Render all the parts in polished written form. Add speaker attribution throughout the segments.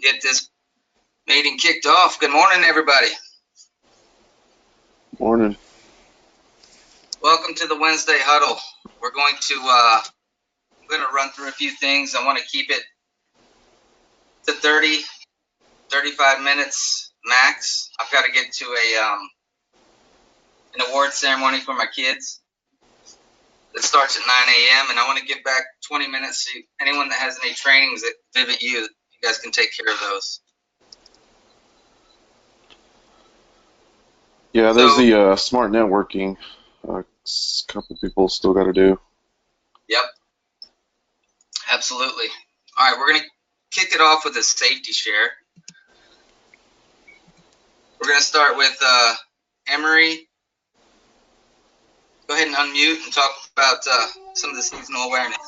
Speaker 1: get this meeting kicked off. Good morning, everybody.
Speaker 2: Morning.
Speaker 1: Welcome to the Wednesday Huddle. We're going to run through a few things. I want to keep it to 35 minutes max. I've got to get to an award ceremony for my kids that starts at 9 a.m. and I want to give back 20 minutes to anyone that has any trainings at Vivid U. You guys can take care of those.
Speaker 2: Yeah, there's the smart networking. A couple people still got to do.
Speaker 1: Yep, absolutely. All right, we're going to kick it off with a safety share. We're going to start with Emery. Go ahead and unmute and talk about some of the seasonal awareness.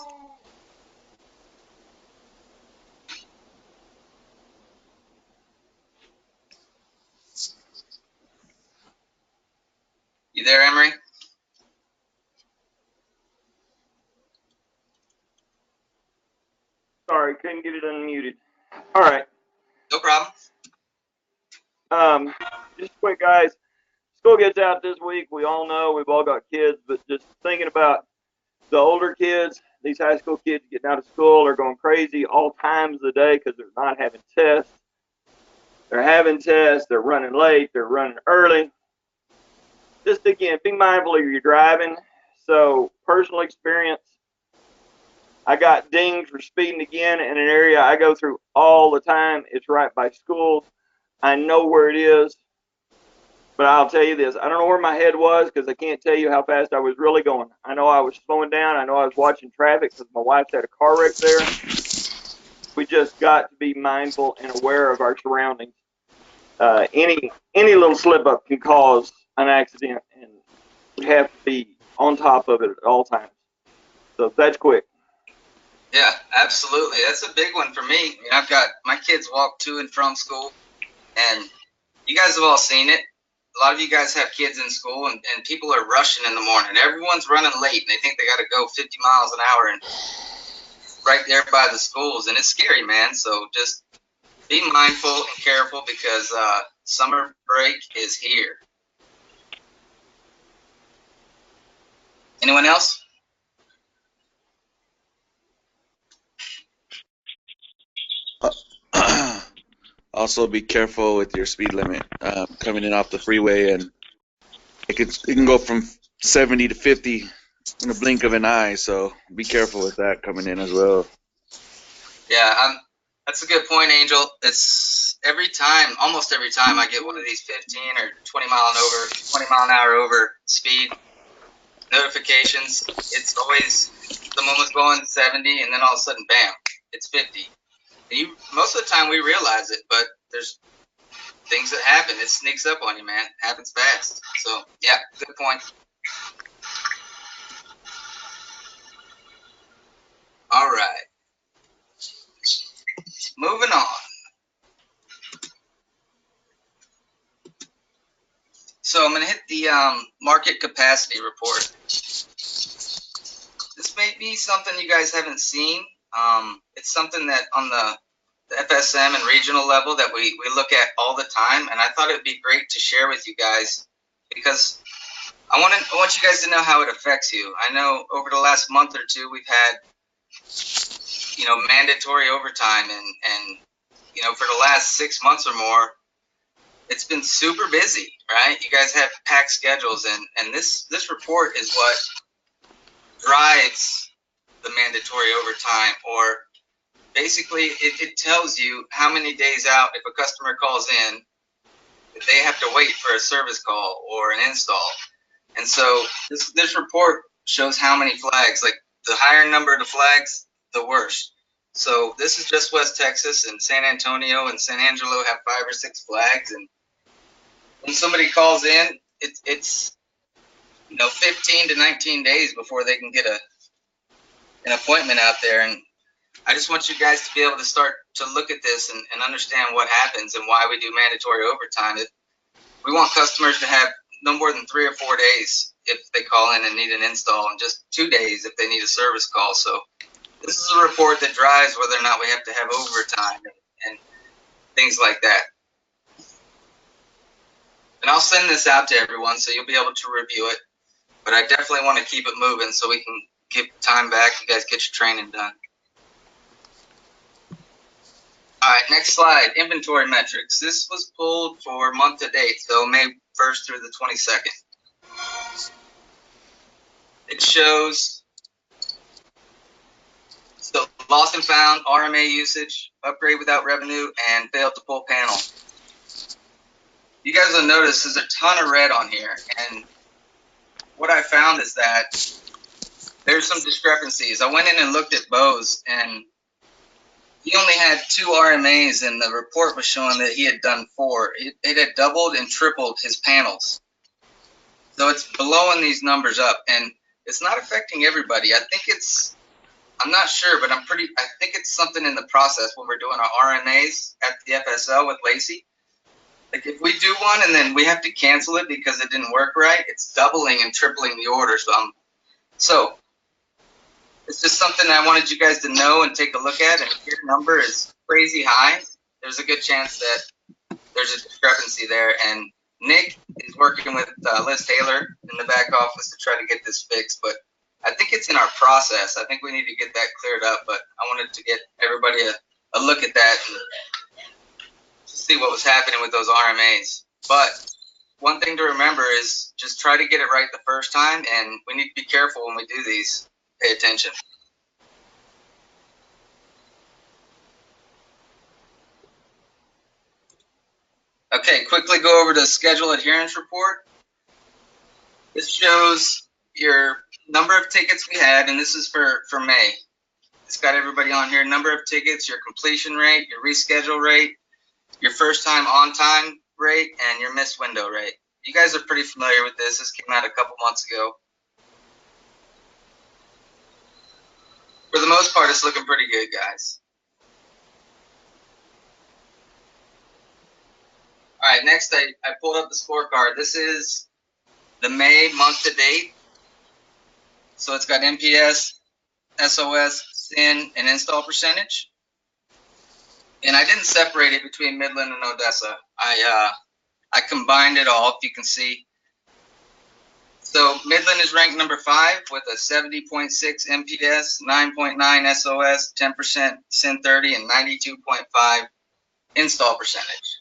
Speaker 1: You there, Emery?
Speaker 3: Sorry, couldn't get it unmuted. All right.
Speaker 1: No problem.
Speaker 3: Just quick, guys. School gets out this week. We all know we've all got kids, but just thinking about the older kids, these high school kids getting out of school are going crazy all times of the day because they're not having tests. They're having tests. They're running late. They're running early. Just again, be mindful of your driving. So, personal experience. I got dinged for speeding again in an area I go through all the time. It's right by schools. I know where it is, but I'll tell you this. I don't know where my head was because I can't tell you how fast I was really going. I know I was slowing down. I know I was watching traffic because my wife had a car wreck there. We just got to be mindful and aware of our surroundings. Any little slip up can cause an accident, and we have to be on top of it at all times. So that's quick.
Speaker 1: Yeah, absolutely. That's a big one for me. I mean, I've got my kids walk to and from school, and you guys have all seen it. A lot of you guys have kids in school, and people are rushing in the morning. Everyone's running late, and they think they got to go 50 miles an hour and right there by the schools, and it's scary, man. So just be mindful and careful because summer break is here. Anyone else?
Speaker 4: Also, be careful with your speed limit coming in off the freeway, and it can go from 70 to 50 in a blink of an eye. So be careful with that coming in as well.
Speaker 1: Yeah, that's a good point, Angel. It's almost every time I get one of these 15 or 20 mile an hour over speed notifications. It's always someone was going 70, and then all of a sudden, bam, it's 50. Most of the time we realize it, but there's things that happen. It sneaks up on you, man. It happens fast. So, yeah, good point. All right. Moving on. So I'm going to hit the market capacity report. This may be something you guys haven't seen. It's something that on the FSM and regional level that we look at all the time, and I thought it would be great to share with you guys because I want you guys to know how it affects you. I know over the last month or two we've had mandatory overtime, and for the last 6 months or more it's been super busy, right? You guys have packed schedules, and this report is what drives the mandatory overtime, or basically, it tells you how many days out if a customer calls in, if they have to wait for a service call or an install. And so this report shows how many flags. Like the higher number of the flags, the worse. So this is just West Texas, and San Antonio and San Angelo have 5 or 6 flags. And when somebody calls in, it's 15 to 19 days before they can get an appointment out there. And I just want you guys to be able to start to look at this and understand what happens and why we do mandatory overtime. We want customers to have no more than 3 or 4 days if they call in and need an install, and just 2 days if they need a service call. So this is a report that drives whether or not we have to have overtime. And things like that. And I'll send this out to everyone so you'll be able to review it. But I definitely want to keep it moving so we can give time back. You guys get your training done. All right, next slide, inventory metrics. This was pulled for month to date, so May 1st through the 22nd. It shows so lost and found, RMA usage, upgrade without revenue, and failed to pull panel. You guys will notice there's a ton of red on here, and what I found is that there's some discrepancies. I went in and looked at Bo's, and he only had 2 RMAs, and the report was showing that he had done 4. It had doubled and tripled his panels. So it's blowing these numbers up, and it's not affecting everybody. I think it's, I'm not sure, but I think it's something in the process when we're doing our RMAs at the FSL with Lacey. Like if we do one and then we have to cancel it because it didn't work right, it's doubling and tripling the order. So it's just something I wanted you guys to know and take a look at. And if your number is crazy high, there's a good chance that there's a discrepancy there. And Nick is working with Liz Taylor in the back office to try to get this fixed. But I think it's in our process. I think we need to get that cleared up. But I wanted to get everybody a look at that and see what was happening with those RMAs. But one thing to remember is just try to get it right the first time. And we need to be careful when we do these. Pay attention. Okay, quickly go over to schedule adherence report. This shows your number of tickets we had, and this is for May. It's got everybody on here, number of tickets, your completion rate, your reschedule rate, your first time on time rate, and your missed window rate. You guys are pretty familiar with this. This came out a couple months ago. For the most part, it's looking pretty good, guys. All right, next I pulled up the scorecard. This is the May month to date. So it's got MPS, SOS, SIN, and install percentage. And I didn't separate it between Midland and Odessa. I combined it all, if you can see. So Midland is ranked number 5 with a 70.6 MPS, 9.9 SOS, 10% SIN 30, and 92.5 install percentage.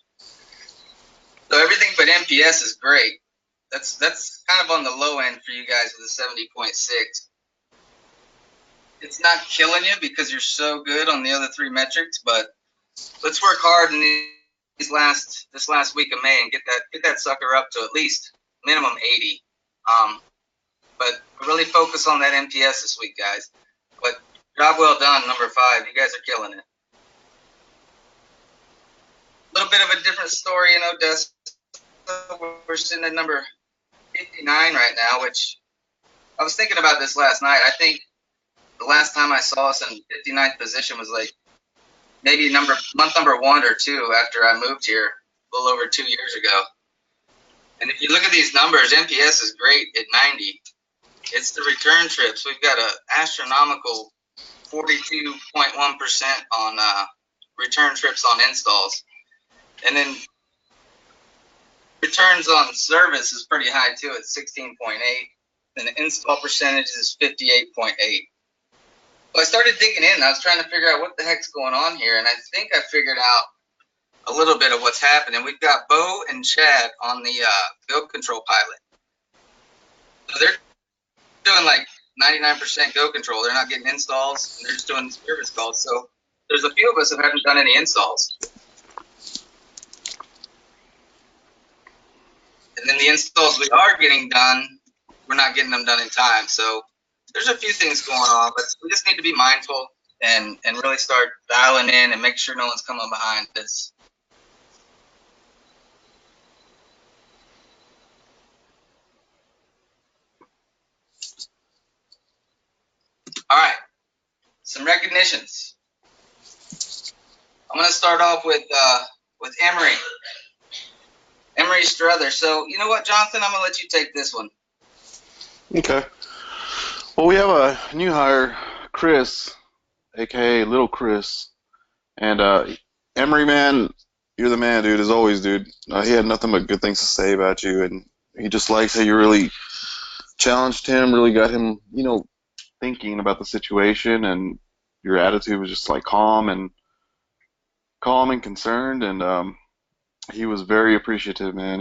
Speaker 1: So everything but MPS is great. That's kind of on the low end for you guys with a 70.6. It's not killing you because you're so good on the other 3 metrics, but let's work hard in this last week of May and get that sucker up to at least minimum 80. But really focus on that MPS this week, guys. But job well done, number 5. You guys are killing it. A little bit of a different story in Odessa. We're sitting at number 59 right now, which I was thinking about this last night. I think the last time I saw us in 59th position was like maybe month number 1 or 2 after I moved here a little over 2 years ago. And if you look at these numbers, MPS is great at 90. It's the return trips. We've got an astronomical 42.1% on return trips on installs. And then returns on service is pretty high too at 16.8. And the install percentage is 58.8. So I started digging in. I was trying to figure out what the heck's going on here. And I think I figured out a little bit of what's happening. We've got Bo and Chad on the Go Control pilot. So they're doing like 99% Go Control. They're not getting installs. And they're just doing service calls. So there's a few of us that haven't done any installs. And then the installs we are getting done, we're not getting them done in time. So there's a few things going on, but we just need to be mindful and really start dialing in and make sure no one's coming behind this. All right, some recognitions. I'm going to start off with Emery. Emery Struther. So, you know what, Jonathan? I'm going to let you take this one.
Speaker 2: Okay. Well, we have a new hire, Chris, a.k.a. Little Chris. And Emery, man, You're the man, dude, as always, dude. He had nothing but good things to say about you, and he just likes how you really challenged him, really got him, thinking about the situation, and your attitude was just like calm and concerned, and he was very appreciative, man.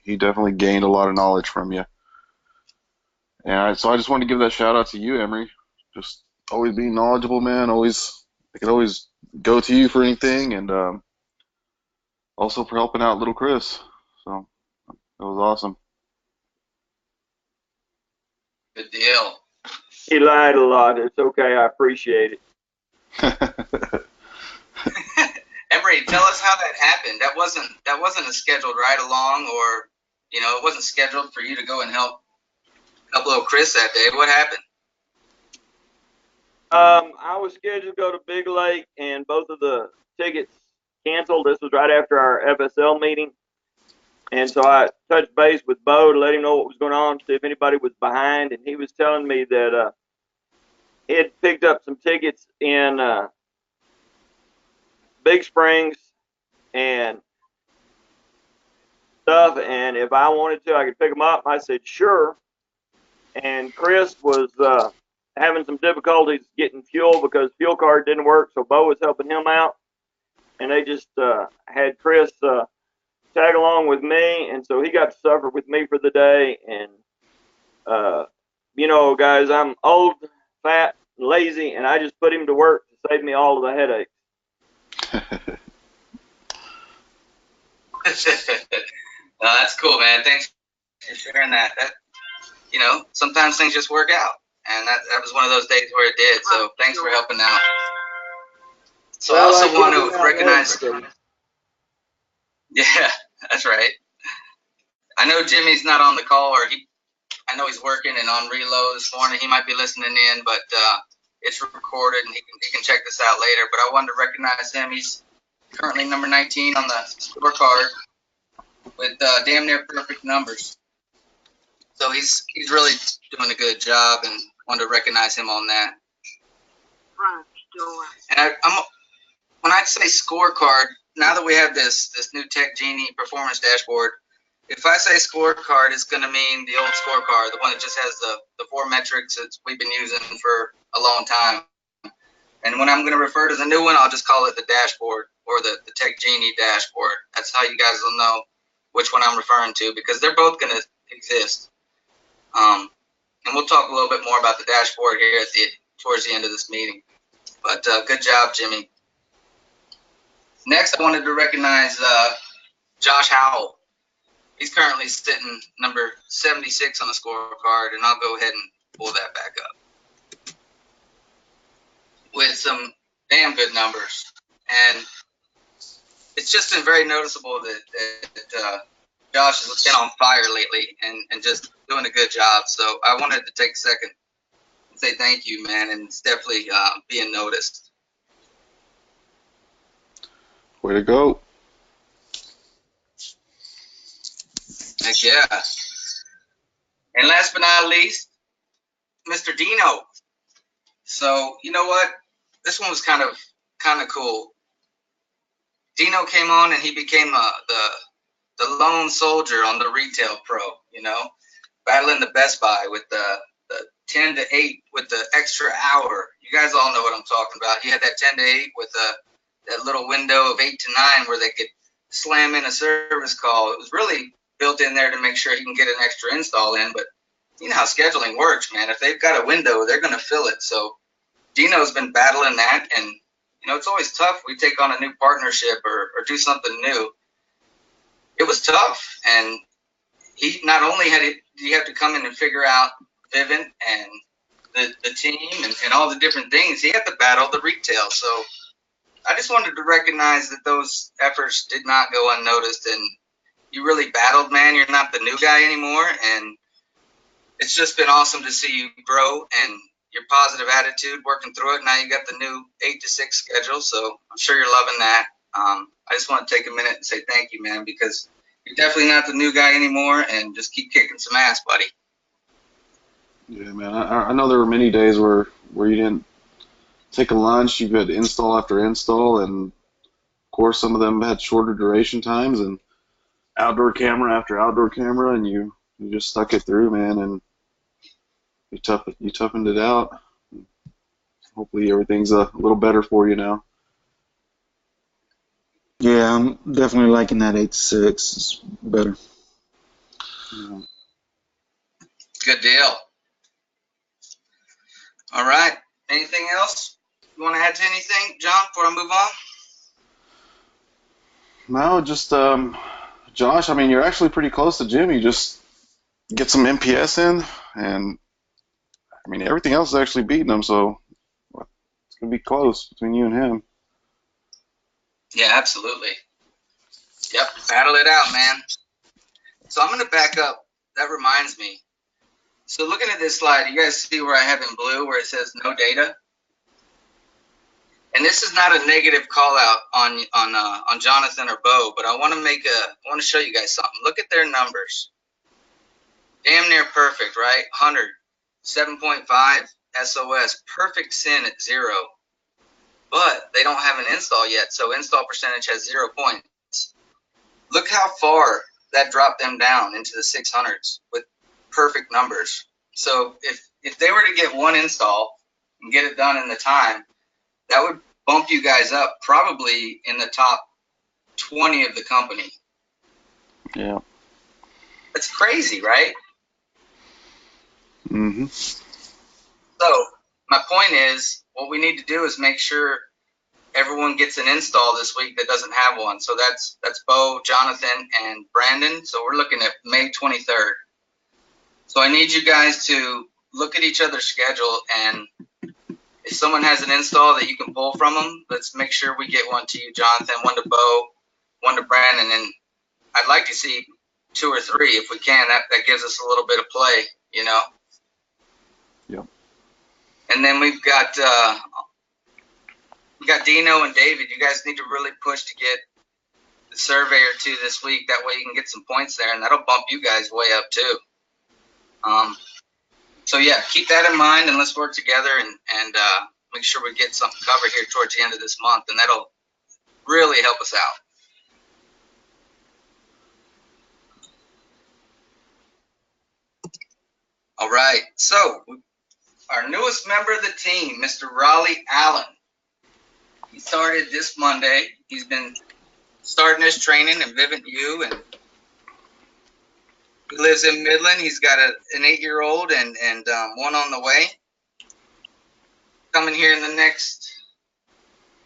Speaker 2: He definitely gained a lot of knowledge from you. So I just wanted to give that shout out to you, Emery. Just always being knowledgeable, man. I could always go to you for anything, and also for helping out little Chris. So that was awesome.
Speaker 1: Good deal.
Speaker 3: He lied a lot. It's okay. I appreciate it.
Speaker 1: Emery, tell us how that happened. That wasn't a scheduled ride along, or it wasn't scheduled for you to go and help little Chris that day. What happened?
Speaker 3: I was scheduled to go to Big Lake, and both of the tickets canceled. This was right after our FSL meeting. And so I touched base with Bo to let him know what was going on, see if anybody was behind. And he was telling me that he had picked up some tickets in Big Springs and stuff. And if I wanted to, I could pick them up. I said, sure. And Chris was having some difficulties getting fuel because fuel card didn't work. So Bo was helping him out. And they just had Chris tag along with me, and so he got to suffer with me for the day. And guys, I'm old, fat, and lazy, and I just put him to work to save me all of the headaches.
Speaker 1: No, that's cool, man. Thanks for sharing that. Sometimes things just work out, and that was one of those days where it did. So thanks for helping out. So I also want to recognize. Yeah, that's right. I know Jimmy's not on the call, I know he's working and on reload this morning. He might be listening in, but it's recorded and he can check this out later. But I wanted to recognize him. He's currently number 19 on the scorecard with damn near perfect numbers. So he's really doing a good job, and wanted to recognize him on that. And when I say scorecard, now that we have this new Tech Genie performance dashboard, if I say scorecard, it's going to mean the old scorecard, the one that just has the 4 metrics that we've been using for a long time. And when I'm going to refer to the new one, I'll just call it the dashboard, or the Tech Genie dashboard. That's how you guys will know which one I'm referring to, because they're both going to exist. And we'll talk a little bit more about the dashboard here towards the end of this meeting. But good job, Jimmy. Next, I wanted to recognize Josh Howell. He's currently sitting number 76 on the scorecard, and I'll go ahead and pull that back up with some damn good numbers. And it's just been very noticeable that Josh has been on fire lately and just doing a good job. So I wanted to take a second and say thank you, man, and it's definitely being noticed.
Speaker 2: Way to go.
Speaker 1: Heck yeah. And last but not least, Mr. Dino. So you know what? This one was kind of cool. Dino came on and he became the lone soldier on the Retail Pro, battling the Best Buy with the 10 to 8 with the extra hour. You guys all know what I'm talking about. He had that 10 to 8 with that little window of 8 to 9 where they could slam in a service call. It was really built in there to make sure he can get an extra install in, but you know how scheduling works, man. If they've got a window, they're going to fill it. So Dino's been battling that, and it's always tough. We take on a new partnership or do something new. It was tough, and he not only did he have to come in and figure out Vivint and the team and all the different things, he had to battle the retail. So I just wanted to recognize that those efforts did not go unnoticed, and you really battled, man. You're not the new guy anymore, and it's just been awesome to see you grow and your positive attitude working through it. Now you got the new 8 to 6 schedule, so I'm sure you're loving that. I just want to take a minute and say thank you, man, because you're definitely not the new guy anymore, and just keep kicking some ass, buddy.
Speaker 2: Yeah, man. I know there were many days where you didn't take a lunch. You had install after install, and course, some of them had shorter duration times and outdoor camera after outdoor camera, and you just stuck it through, man, and you toughened it out. Hopefully everything's a little better for you now.
Speaker 5: Yeah, I'm definitely liking that 8-6. It's better.
Speaker 2: Yeah.
Speaker 1: Good deal. All right. Anything else? You want to add to anything, John, before I move on?
Speaker 2: No, just Josh, I mean, you're actually pretty close to Jimmy. Just get some MPS in, and I mean, everything else is actually beating him, so it's going to be close between you and him.
Speaker 1: Yeah, absolutely. Yep, battle it out, man. So I'm going to back up. That reminds me. So looking at this slide, you guys see where I have in blue where it says no data? And this is not a negative call out on Jonathan or Bo, but I want to show you guys something. Look at their numbers. Damn near perfect, right? 100, 7.5 SOS, perfect sin at 0. But they don't have an install yet, so install percentage has 0 points. Look how far that dropped them down into the 600s with perfect numbers. So if they were to get one install and get it done in the time, that would bump you guys up probably in the top 20 of the company.
Speaker 2: Yeah.
Speaker 1: That's crazy, right?
Speaker 2: Mm-hmm.
Speaker 1: So my point is, what we need to do is make sure everyone gets an install this week that doesn't have one. So that's Bo, Jonathan, and Brandon. So we're looking at May 23rd. So I need you guys to look at each other's schedule, and if someone has an install that you can pull from them, let's make sure we get one to you, Jonathan, one to Bo, one to Brandon, and I'd like to see 2 or 3 if we can. That gives us a little bit of play, you know.
Speaker 2: Yep.
Speaker 1: And then we got Dino and David. You guys need to really push to get the survey or 2 this week. That way you can get some points there, and that'll bump you guys way up too. So yeah, keep that in mind, and let's work together and make sure we get something covered here towards the end of this month, and that'll really help us out. All right, so our newest member of the team, Mr. Raleigh Allen. He started this Monday. He's been starting his training in Vivint U, and he lives in Midland. He's got an 8-year-old and one on the way. Coming here in the next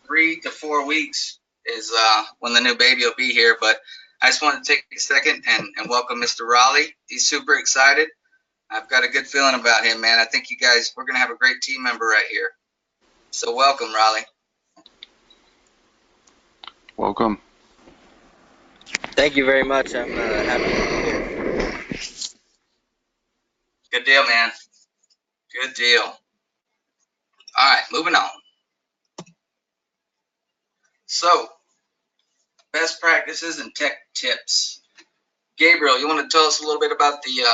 Speaker 1: 3 to 4 weeks is when the new baby will be here. But I just wanted to take a second and welcome Mr. Raleigh. He's super excited. I've got a good feeling about him, man. I think you guys, we're going to have a great team member right here. So welcome, Raleigh.
Speaker 2: Welcome.
Speaker 6: Thank you very much. I'm happy to be here.
Speaker 1: Good deal, man. Good deal. All right, moving on. So, best practices and tech tips. Gabriel, you want to tell us a little bit about the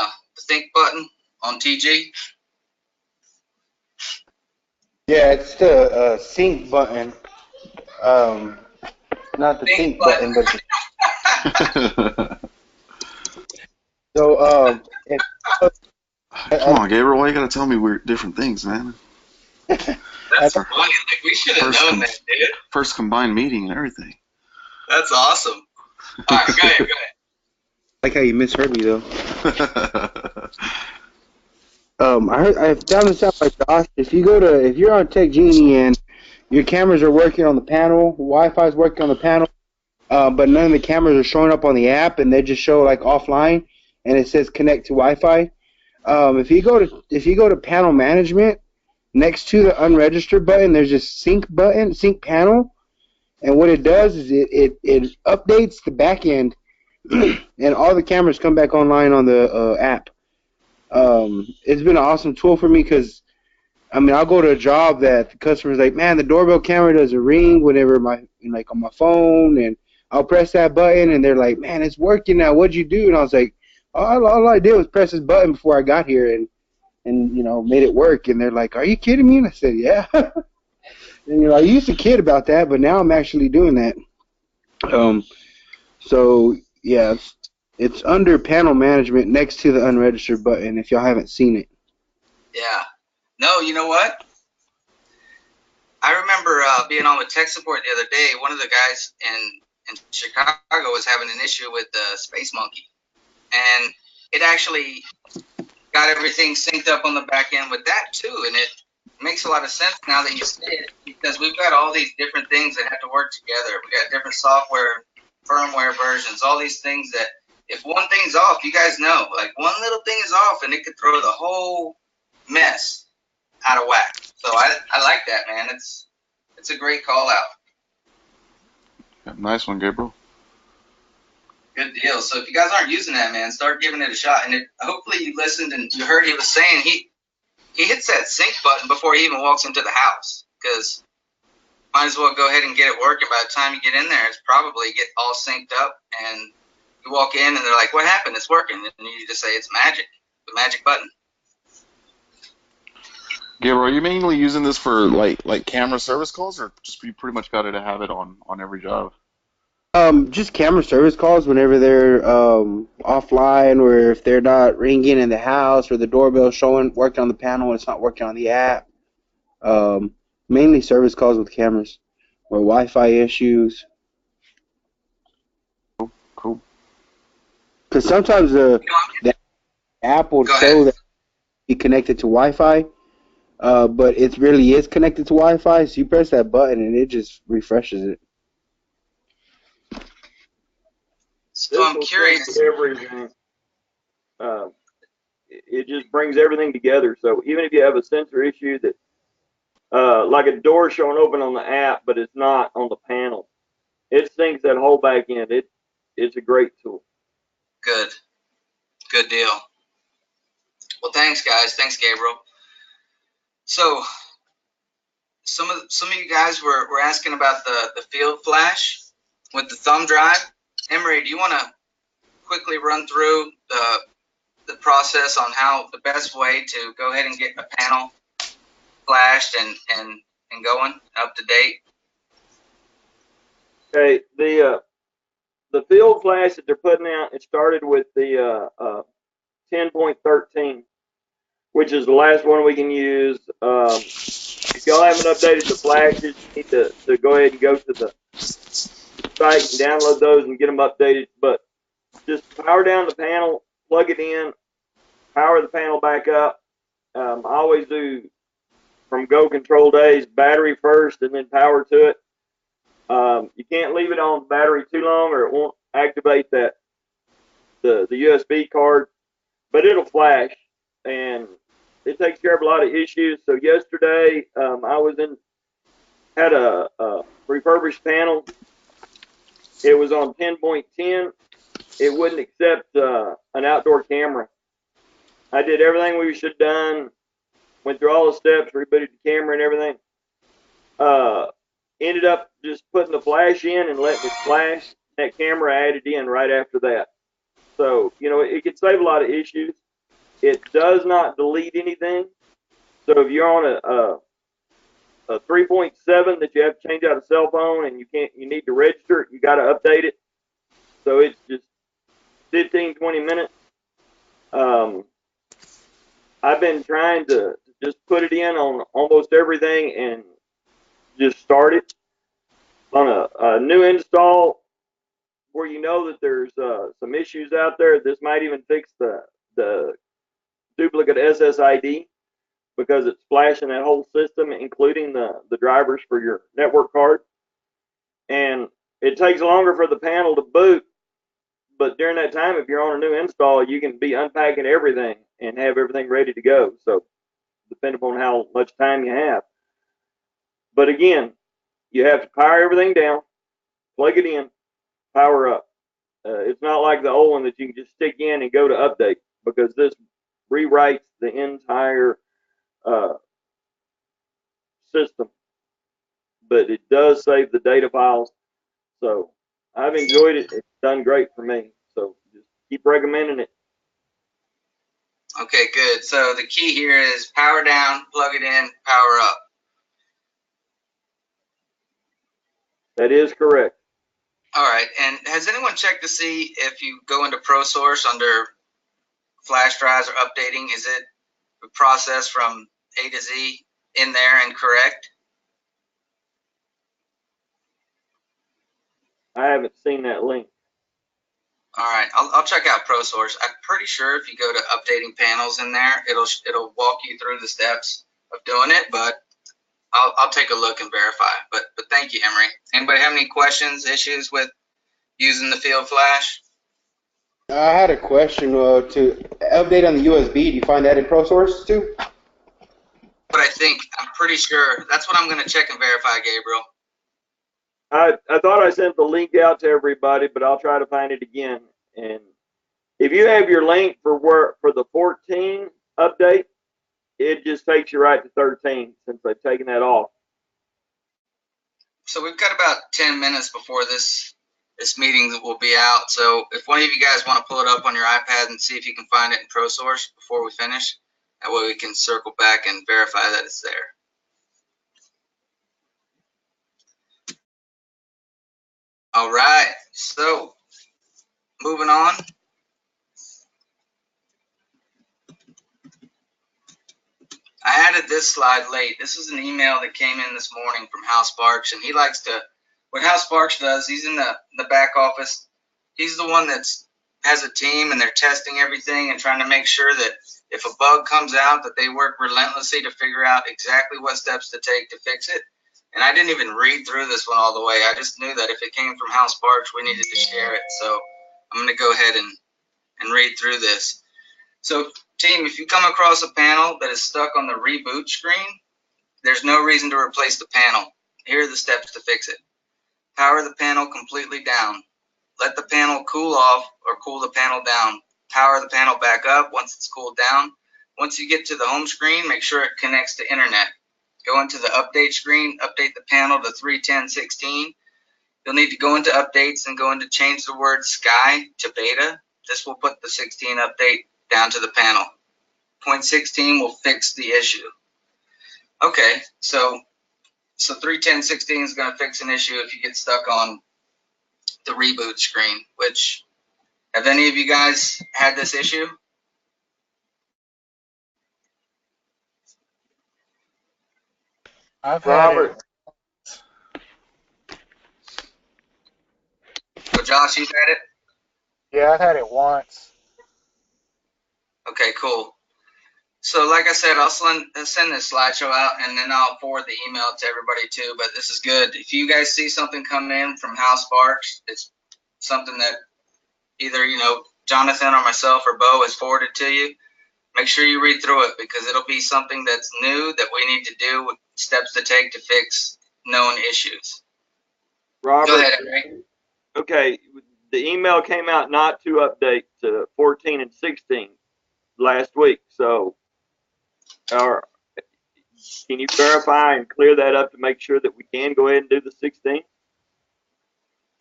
Speaker 1: think button on TG?
Speaker 5: Yeah, it's the sync button. Not the think button, but so
Speaker 2: Come on, Gabriel, why you gotta tell me we're different things, man?
Speaker 1: That's funny. Like, we should have known that, dude.
Speaker 2: First combined meeting and everything.
Speaker 1: That's awesome. All right, go ahead.
Speaker 5: I like how you misheard me though. I found this out by Josh. If you're on Tech Genie and your cameras are working on the panel, Wi-Fi is working on the panel, but none of the cameras are showing up on the app, and they just show like offline, and it says connect to Wi-Fi. If you go to panel management, next to the unregistered button, there's this sync button, sync panel, and what it does is it updates the back end, and all the cameras come back online on the app. It's been an awesome tool for me because, I mean, I'll go to a job that the customer's like, man, the doorbell camera doesn't ring whenever on my phone, and I'll press that button, and they're like, man, it's working now. What'd you do? And I was like, all I did was press this button before I got here, and made it work. And they're like, are you kidding me? And I said, yeah. And I used to kid about that, but now I'm actually doing that. So yeah, it's under panel management next to the unregistered button. If y'all haven't seen it.
Speaker 1: Yeah. No, you know what? I remember being on with tech support the other day. One of the guys in Chicago was having an issue with the Space Monkey, and it actually got everything synced up on the back end with that too. And it makes a lot of sense now that you say it, because we've got all these different things that have to work together. We got different software, firmware versions, all these things that if one thing's off, you guys know, like one little thing is off and it could throw the whole mess out of whack. So I like that, man. It's a great call out.
Speaker 2: Yeah, nice one, Gabriel.
Speaker 1: Good deal. So if you guys aren't using that, man, start giving it a shot. And hopefully you listened and you heard he was saying he hits that sync button before he even walks into the house, because might as well go ahead and get it working. By the time you get in there, it's probably get all synced up, and you walk in and they're like, "What happened? It's working." And you just say, "It's magic, the magic button."
Speaker 2: Gabriel, are you mainly using this for like camera service calls, or just you pretty much got it to have it on every job?
Speaker 5: Just camera service calls whenever they're offline, or if they're not ringing in the house, or the doorbell showing working on the panel and it's not working on the app. Mainly service calls with cameras, or Wi-Fi issues.
Speaker 2: Cool.
Speaker 5: Because sometimes the app will
Speaker 1: Go
Speaker 5: show
Speaker 1: ahead.
Speaker 5: that it's connected to Wi-Fi, but it really is connected to Wi-Fi. So you press that button and it just refreshes it.
Speaker 1: So I'm curious.
Speaker 3: Everything. It just brings everything together. So even if you have a sensor issue that, like a door showing open on the app, but it's not on the panel, it syncs that whole back end. It's a great tool.
Speaker 1: Good deal. Well, thanks, guys. Thanks, Gabriel. So some of you guys were asking about the field flash with the thumb drive. Emery, do you want to quickly run through the process on how the best way to go ahead and get a panel flashed and going up to date?
Speaker 3: Okay, the field flash that they're putting out, it started with the 10.13, which is the last one we can use. If y'all haven't updated the flashes, you need to go ahead and go to the site and download those and get them updated. But just power down the panel, plug it in, power the panel back up. I always do, from Go Control days, battery first and then power to it. You can't leave it on battery too long or it won't activate the USB card, but it'll flash, and it takes care of a lot of issues. So yesterday, I had a refurbished panel. It was on 10.10. It wouldn't accept an outdoor camera. I did everything we should have done, went through all the steps, rebooted the camera and everything. Ended up just putting the flash in and letting it flash. That camera added in right after that. So, it could save a lot of issues. It does not delete anything. So if you're on a 3.7 that you have to change out a cell phone and you need to register it, you got to update it. So it's just 15, 20 minutes. I've been trying to just put it in on almost everything and just start it. On a new install where you know that there's some issues out there, this might even fix the duplicate SSID, because it's flashing that whole system, including the drivers for your network card. And it takes longer for the panel to boot, but during that time, if you're on a new install, you can be unpacking everything and have everything ready to go. So depending upon how much time you have. But again, you have to power everything down, plug it in, power up. It's not like the old one that you can just stick in and go to update, because this rewrites the entire system. But it does save the data files. So I've enjoyed it. It's done great for me. So just keep recommending it.
Speaker 1: Okay, good. So the key here is power down, plug it in, power up.
Speaker 3: That is correct.
Speaker 1: All right. And has anyone checked to see if you go into ProSource under flash drives or updating, is it a process from A to Z in there and correct?
Speaker 3: I haven't seen that link.
Speaker 1: All right, I'll check out ProSource. I'm pretty sure if you go to updating panels in there, it'll walk you through the steps of doing it, but I'll take a look and verify. But thank you, Emery. Anybody have any questions, issues with using the field flash?
Speaker 5: I had a question to update on the USB. Do you find that in ProSource too?
Speaker 1: But I'm pretty sure that's what I'm going to check and verify, Gabriel.
Speaker 3: I thought I sent the link out to everybody, but I'll try to find it again. And if you have your link for the 14 update, it just takes you right to 13 since they've taken that off.
Speaker 1: So we've got about 10 minutes before this meeting will be out. So if one of you guys want to pull it up on your iPad and see if you can find it in ProSource before we finish, that way we can circle back and verify that it's there. All right, so moving on. I added this slide late. This is an email that came in this morning from Hal Sparks, and he likes to, what Hal Sparks does, he's in the back office. He's the one that's has a team, and they're testing everything and trying to make sure that if a bug comes out, that they work relentlessly to figure out exactly what steps to take to fix it. And I didn't even read through this one all the way. I just knew that if it came from Hal Sparks, we needed to share it. So I'm going to go ahead and read through this. So team, if you come across a panel that is stuck on the reboot screen, there's no reason to replace the panel. Here are the steps to fix it. Power the panel completely down. Let the panel cool off or cool the panel down. Power the panel back up once it's cooled down. Once you get to the home screen, make sure it connects to internet. Go into the update screen, update the panel to 3.10.16. You'll need to go into updates and go into change the word sky to beta. This will put the 16 update down to the panel. Point 16 will fix the issue. Okay, so 3.10.16 is going to fix an issue if you get stuck on the reboot screen, which, have any of you guys had this issue?
Speaker 7: I've had
Speaker 3: Robert,
Speaker 7: it.
Speaker 1: So Josh, you've had it?
Speaker 7: Yeah, I've had it once.
Speaker 1: Okay, cool. So like I said, I'll send this slideshow out, and then I'll forward the email to everybody too, but this is good. If you guys see something come in from Hal Sparks, it's something that either, Jonathan or myself or Bo has forwarded to you, make sure you read through it, because it'll be something that's new that we need to do with steps to take to fix known issues.
Speaker 3: Robert.
Speaker 1: Go ahead, Henry.
Speaker 3: Okay, the email came out not to update to 14 and 16 last week. So, can you verify and clear that up to make sure that we can go ahead and do the 16?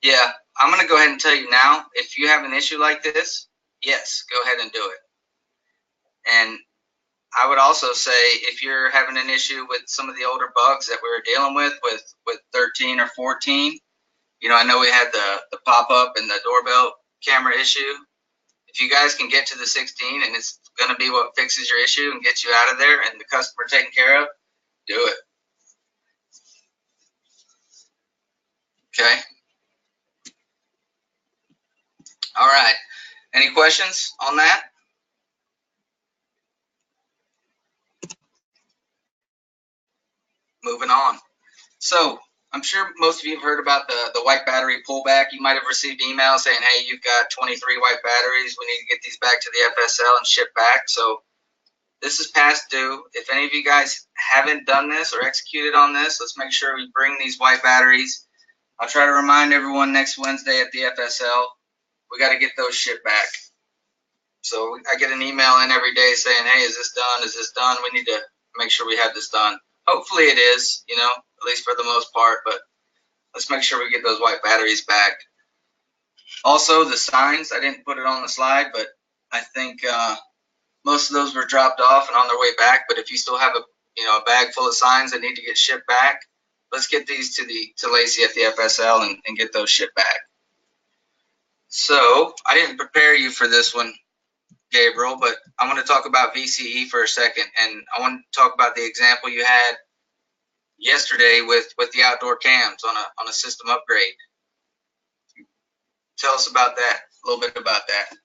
Speaker 1: Yeah, I'm going to go ahead and tell you now, if you have an issue like this, yes, go ahead and do it. And I would also say if you're having an issue with some of the older bugs that we were dealing with 13 or 14, I know we had the pop-up and the doorbell camera issue. If you guys can get to the 16 and it's going to be what fixes your issue and gets you out of there and the customer taken care of, do it. Okay. All right. Any questions on that? Moving on. So I'm sure most of you have heard about the white battery pullback. You might have received emails saying, hey, you've got 23 white batteries. We need to get these back to the FSL and ship back. So this is past due. If any of you guys haven't done this or executed on this, let's make sure we bring these white batteries. I'll try to remind everyone next Wednesday at the FSL. We got to get those shipped back. So I get an email in every day saying, hey, is this done? Is this done? We need to make sure we have this done. Hopefully it is, at least for the most part, but let's make sure we get those white batteries back. Also, the signs, I didn't put it on the slide, but I think most of those were dropped off and on their way back. But if you still have a bag full of signs that need to get shipped back, let's get these to Lacey at the FSL and get those shipped back. So I didn't prepare you for this one, Gabriel, but I want to talk about VCE for a second, and I want to talk about the example you had yesterday with the outdoor cams on a system upgrade. Tell us about that, a little bit about that.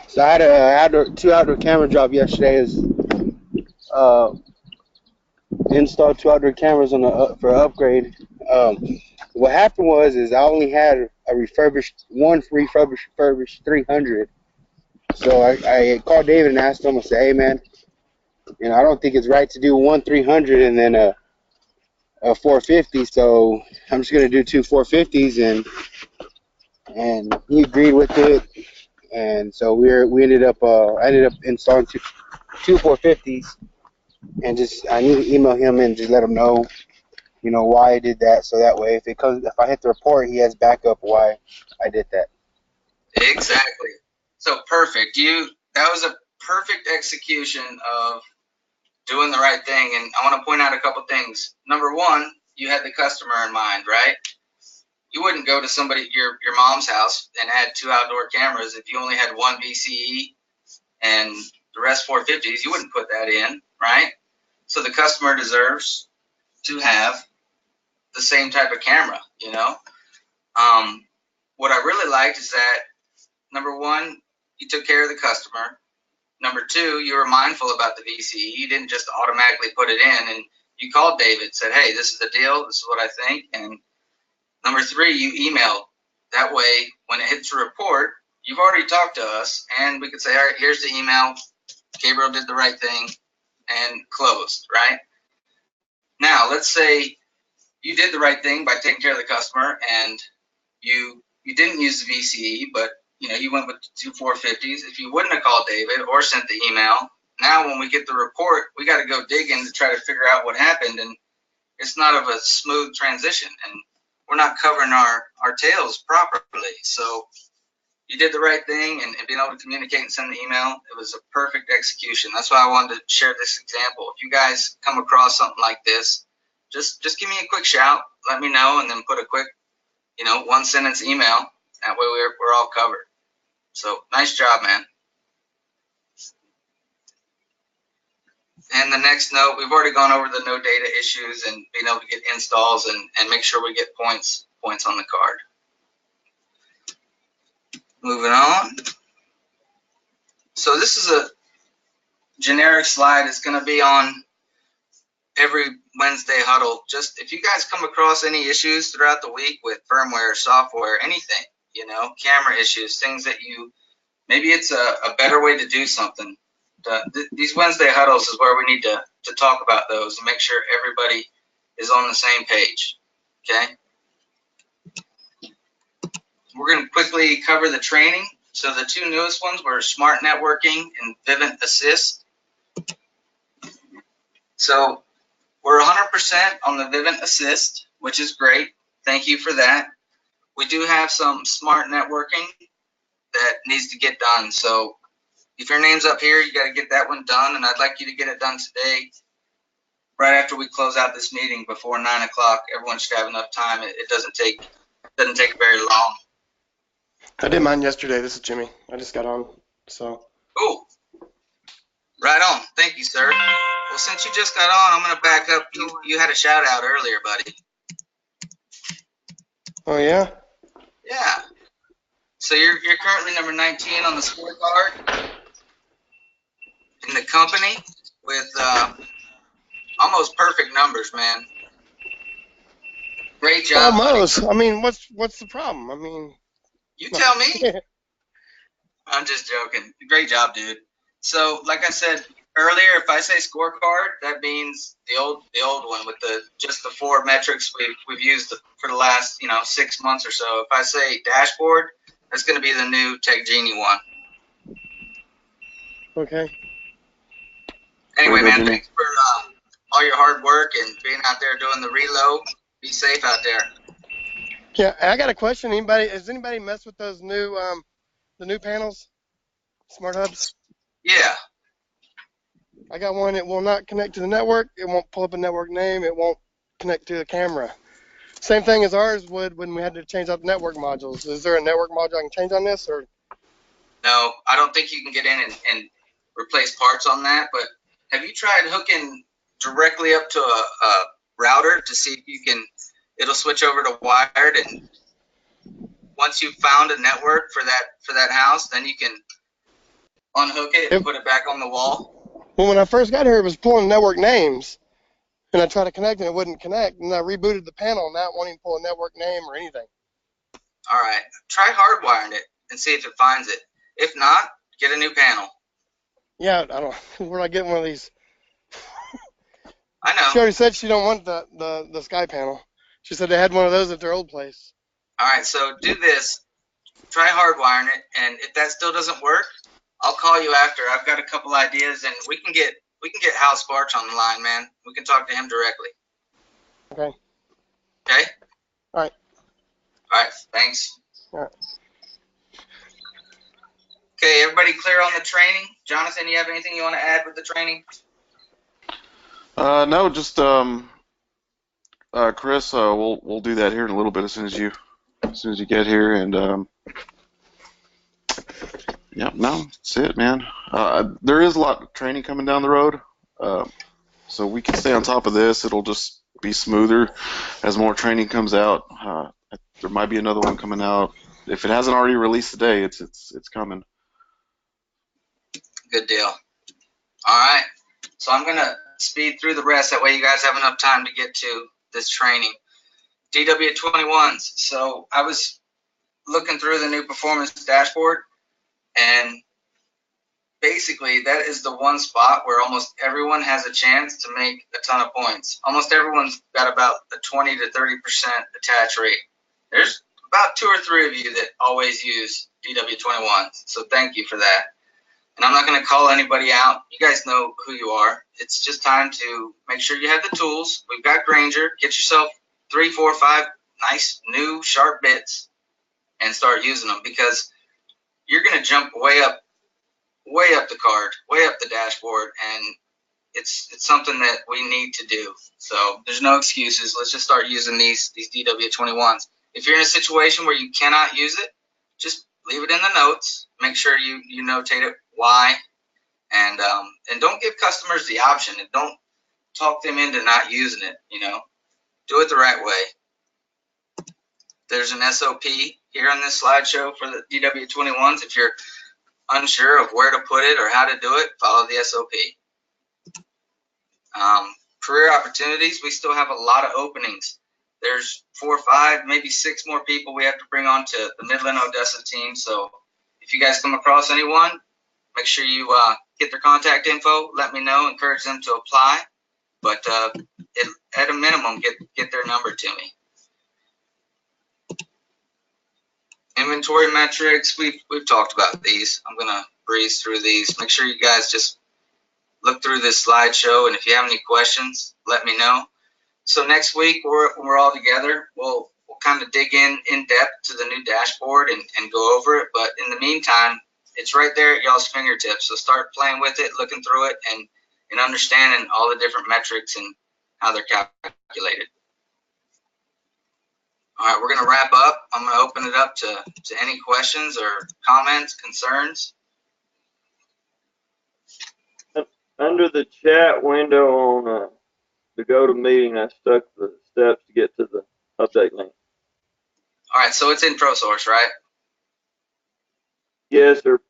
Speaker 5: So I had two outdoor camera job yesterday. Is installed two outdoor cameras on for an upgrade. What happened was I only had a refurbished 300. So I called David and asked him. I said, "Hey man, I don't think it's right to do one 300 and then a 450. So I'm just gonna do two 450s." And he agreed with it. And so we ended up I ended up installing two 450s, and I need to email him and just let him know, why I did that. So that way, if I hit the report, he has backup why I did that.
Speaker 1: Exactly. So perfect. That was a perfect execution of doing the right thing. And I want to point out a couple things. Number one, you had the customer in mind, right? You wouldn't go to your mom's house and add two outdoor cameras if you only had one VCE and the rest 450s. You wouldn't put that in, right? So the customer deserves to have the same type of camera, What I really liked is that, number one, you took care of the customer. Number two, you were mindful about the VCE. You didn't just automatically put it in, and you called David, said, hey, this is the deal. This is what I think. And number three, you emailed. That way, when it hits a report, you've already talked to us, and we could say, all right, here's the email. Gabriel did the right thing, and closed, right? Now, let's say you did the right thing by taking care of the customer, and you didn't use the VCE, but you went with the two 450s. If you wouldn't have called David or sent the email, now when we get the report, we got to go dig in to try to figure out what happened, and it's not of a smooth transition, and we're not covering our tails properly. So you did the right thing, and being able to communicate and send the email, it was a perfect execution. That's why I wanted to share this example. If you guys come across something like this, just give me a quick shout, let me know, and then put a quick, one sentence email. That way we're all covered. So nice job, man. And the next note, we've already gone over the no data issues and being able to get installs and make sure we get points on the card. Moving on. So this is a generic slide. It's going to be on every Wednesday huddle. Just if you guys come across any issues throughout the week with firmware, software, anything, camera issues, things that maybe it's a better way to do something. These Wednesday huddles is where we need to talk about those and make sure everybody is on the same page. Okay. We're going to quickly cover the training. So the two newest ones were Smart Networking and Vivint Assist. So we're 100% on the Vivint Assist, which is great. Thank you for that. We do have some Smart Networking that needs to get done. So if your name's up here, you got to get that one done, and I'd like you to get it done today, right after we close out this meeting before 9 o'clock. Everyone should have enough time. It doesn't take very long.
Speaker 8: I did mine yesterday. This is Jimmy. I just got on, so.
Speaker 1: Cool. Right on. Thank you, sir. Well, since you just got on, I'm going to back up. You had a shout out earlier, buddy.
Speaker 8: Oh, yeah?
Speaker 1: Yeah. So you're currently number 19 on the scorecard in the company with almost perfect numbers, man. Great job.
Speaker 8: Almost.
Speaker 1: Buddy.
Speaker 8: I mean, what's the problem? I mean,
Speaker 1: you tell me. I'm just joking. Great job, dude. So, like I said earlier, if I say scorecard, that means the old one with just the four metrics we've used for the last 6 months or so. If I say dashboard, that's going to be the new Tech Genie one.
Speaker 8: Okay.
Speaker 1: Anyway, man, thanks for all your hard work and being out there doing the reload. Be safe out there.
Speaker 8: Yeah, I got a question. Has anybody messed with those new the new panels, smart hubs?
Speaker 1: Yeah.
Speaker 8: I got one. It will not connect to the network. It won't pull up a network name. It won't connect to the camera. Same thing as ours would when we had to change out the network modules. Is there a network module I can change on this, or?
Speaker 1: No, I don't think you can get in and replace parts on that, but have you tried hooking directly up to a router to see if you can, it'll switch over to wired, and once you've found a network for that house, then you can unhook it and put it back on the wall?
Speaker 8: Well, when I first got here, it was pulling network names, and I tried to connect and it wouldn't connect, and I rebooted the panel, not wanting to pull a network name or anything.
Speaker 1: All right, try hardwiring it and see if it finds it. If not, get a new panel.
Speaker 8: Yeah, I don't. Where do I get one of these?
Speaker 1: I know.
Speaker 8: She already said she don't want the Sky panel. She said they had one of those at their old place.
Speaker 1: All right, so do this. Try hardwiring it, and if that still doesn't work, I'll call you after. I've got a couple ideas, and we can get Hal Sparks on the line, man. We can talk to him directly.
Speaker 8: Okay.
Speaker 1: Okay?
Speaker 8: All right.
Speaker 1: All right, thanks.
Speaker 8: All right.
Speaker 1: Okay, everybody clear on the training? Jonathan, you have anything you want to add with the training?
Speaker 2: No, just Chris, we'll do that here in a little bit as soon as you get here, and yeah, no, that's it, man. There is a lot of training coming down the road, so we can stay on top of this. It'll just be smoother as more training comes out. There might be another one coming out. If it hasn't already released today, it's coming.
Speaker 1: Good deal. All right, so I'm gonna speed through the rest. That way, you guys have enough time to get to this training. DW21s. So I was looking through the new performance dashboard, and basically that is the one spot where almost everyone has a chance to make a ton of points. Almost everyone's got about a 20 to 30% attach rate. There's about 2 or 3 of you that always use DW21s, so thank you for that. And I'm not going to call anybody out. You guys know who you are. It's just time to make sure you have the tools. We've got Granger. Get yourself 3, 4, 5 nice new sharp bits and start using them, because you're going to jump way up the card, way up the dashboard, and it's something that we need to do. So there's no excuses. Let's just start using these DW21s. If you're in a situation where you cannot use it, just leave it in the notes. Make sure you notate it why, and don't give customers the option, and don't talk them into not using it. Do it the right way. There's an SOP here on this slideshow for the DW21s. If you're unsure of where to put it or how to do it, follow the SOP. Career opportunities, we still have a lot of openings. There's 4 or 5, maybe 6 more people we have to bring on to the Midland Odessa team. So if you guys come across anyone, make sure you get their contact info. Let me know. Encourage them to apply. But at a minimum, get their number to me. Inventory metrics, we've talked about these. I'm gonna breeze through these. Make sure you guys just look through this slideshow, and if you have any questions, let me know. So next week, when we're all together, we'll kind of dig in depth to the new dashboard and go over it. But in the meantime, it's right there at y'all's fingertips. So start playing with it, looking through it, and understanding all the different metrics and how they're calculated. All right, we're going to wrap up. I'm going to open it up to any questions or comments, concerns.
Speaker 3: Under the chat window on the GoToMeeting, I stuck the steps to get to the update link.
Speaker 1: All right, so it's in ProSource, right?
Speaker 3: Yes, sir.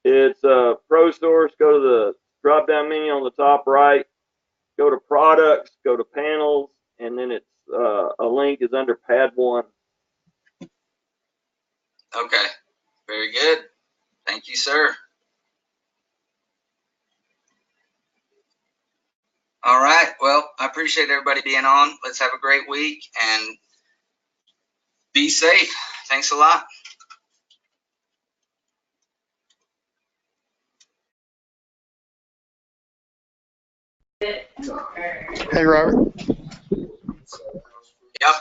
Speaker 3: It's ProSource. Go to the drop-down menu on the top right. Go to Products. Go to Panels, and then it's a link is under Pad 1.
Speaker 1: Okay, very good. Thank you, sir. All right, well, I appreciate everybody being on. Let's have a great week and be safe. Thanks a lot.
Speaker 8: Hey, Robert.
Speaker 1: Yep.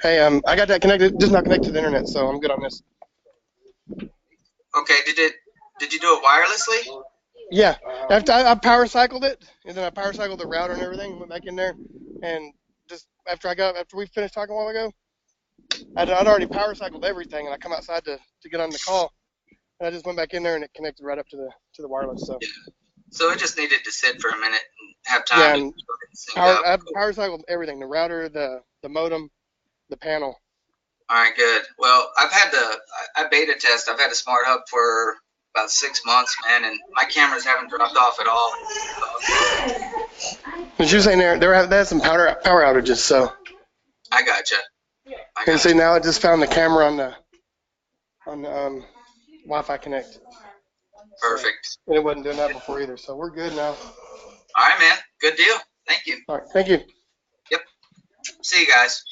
Speaker 8: Hey, I got that connected, just not connected to the internet, so I'm good on this.
Speaker 1: Okay, did you do it wirelessly?
Speaker 8: Yeah, after I power cycled it, and then I power cycled the router and everything, went back in there, and just after we finished talking a while ago, I'd already power cycled everything, and I come outside to get on the call, and I just went back in there and it connected right up to the wireless. So
Speaker 1: Yeah. So it just needed to sit for a minute and have time
Speaker 8: yeah,
Speaker 1: to
Speaker 8: and
Speaker 1: sync up.
Speaker 8: I power cycled everything: the router, the modem, the panel.
Speaker 1: All right, good. Well, I beta test. I've had a smart hub for about 6 months, man, and my cameras haven't dropped off at all.
Speaker 8: But you're saying they had some power outages, so.
Speaker 1: I gotcha.
Speaker 8: And see, now I just found the camera on the Wi-Fi Connect.
Speaker 1: Perfect.
Speaker 8: And it wasn't doing that before either, so we're good now.
Speaker 1: All right, man. Good deal. Thank you.
Speaker 8: All right, thank you.
Speaker 1: Yep. See you guys.